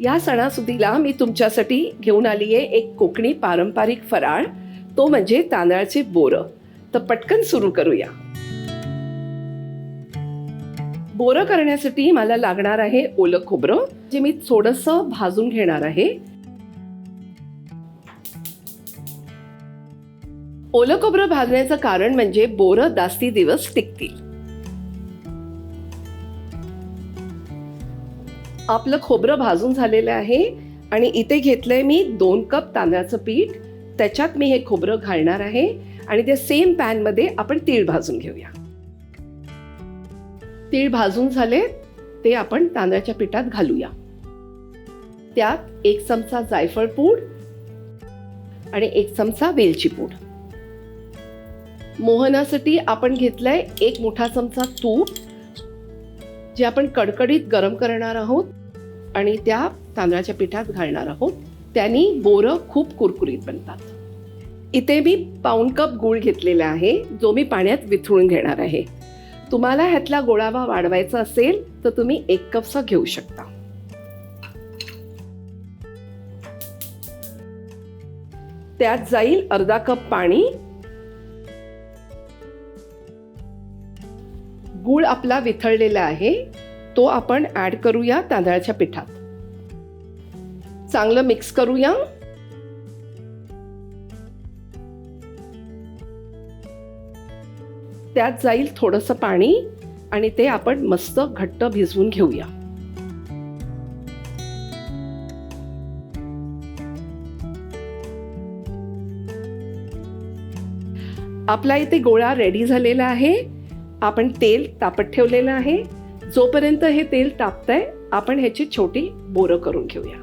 या सणासुदीला मी तुमच्यासाठी घेऊन आली आहे एक कोकणी पारंपरिक फराळ, तो म्हणजे तांदळाचे बोरं. तर पटकन सुरू करूया. बोरं करण्यासाठी मला लागणार आहे ओलं खोबरं, जे मी थोडंसं भाजून घेणार आहे. ओलं खोबरं भाजण्याचं कारण म्हणजे बोरं जास्ती दिवस टिकतील. आपलं खोबरं भाजून झालेलं आहे आणि इथे घेतलंय मी 2 कप तांदळाचं पीठ. त्याच्यात मी हे खोबरं घालणार आहे आणि त्या सेम पॅन मध्ये आपण तीळ भाजून घेऊया. तीळ भाजून झाले ते आपण तांदळाच्या पिठात घालूया. त्यात 1 चमचा जायफळ पूड आणि 1 चमचा वेलची पूड. मोहनासाठी आपण घेतलंय 1 मोठा चमचा तूप, जे आपण कडकडीत गरम करणार आहोत आणि त्या तांदळाच्या पिठात घालणार आहोत. त्यांनी बोरं खूप कुरकुरीत बनतात. इथे मी पाऊण कप गूळ घेतलेला आहे, जो मी पाण्यात विथळून घेणार आहे. तुम्हाला ह्यातला गोडावा वाढवायचा असेल तर तुम्ही 1 कपचा घेऊ शकता. त्यात जाईल अर्धा कप पाणी. गूळ आपला विथळलेला आहे, तो आपण ऍड करूया तांदळाच्या पिठात. चांगलं मिक्स करूया. त्यात जाईल थोडंसं पाणी आणि ते आपण मस्त घट्ट भिजवून घेऊया. आपला इथे गोळा रेडी झालेला आहे. आपण तेल तापत ठेवलेलं आहे. जोपर्यंत हे तेल तापतंय आपण ह्याची छोटी बोरं करून घेऊया.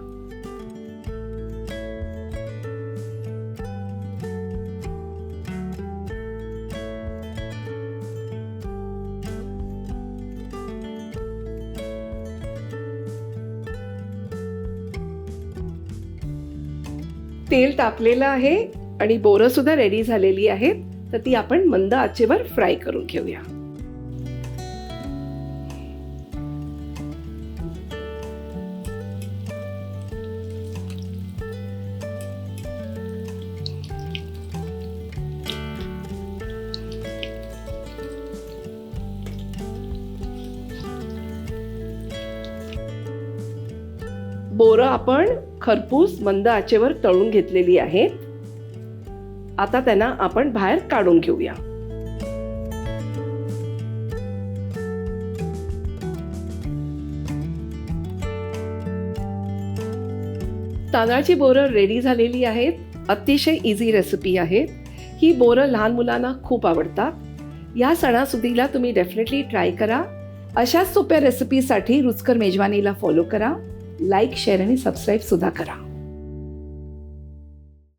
तेल तापलेलं आहे आणि बोरं सुद्धा रेडी झालेली आहेत. तर ती आपण मंद आचेवर फ्राय करून घेऊया. बोरं आपण खरपूस मंद आचेवर तळून घेतलेली आहेत. आता त्यांना आपण बाहेर काढून घेऊया. तांदळाची बोरं रेडी झालेली आहेत. अतिशय इझी रेसिपी आहे ही. बोरं लहान मुलांना खूप आवडतात. या सणासुदीला तुम्ही डेफिनेटली ट्राय करा. अशाच सोप्या रेसिपीसाठी रुचकर मेजवानीला फॉलो करा. लाईक, शेअर आणि सबस्क्राईब सुद्धा करा.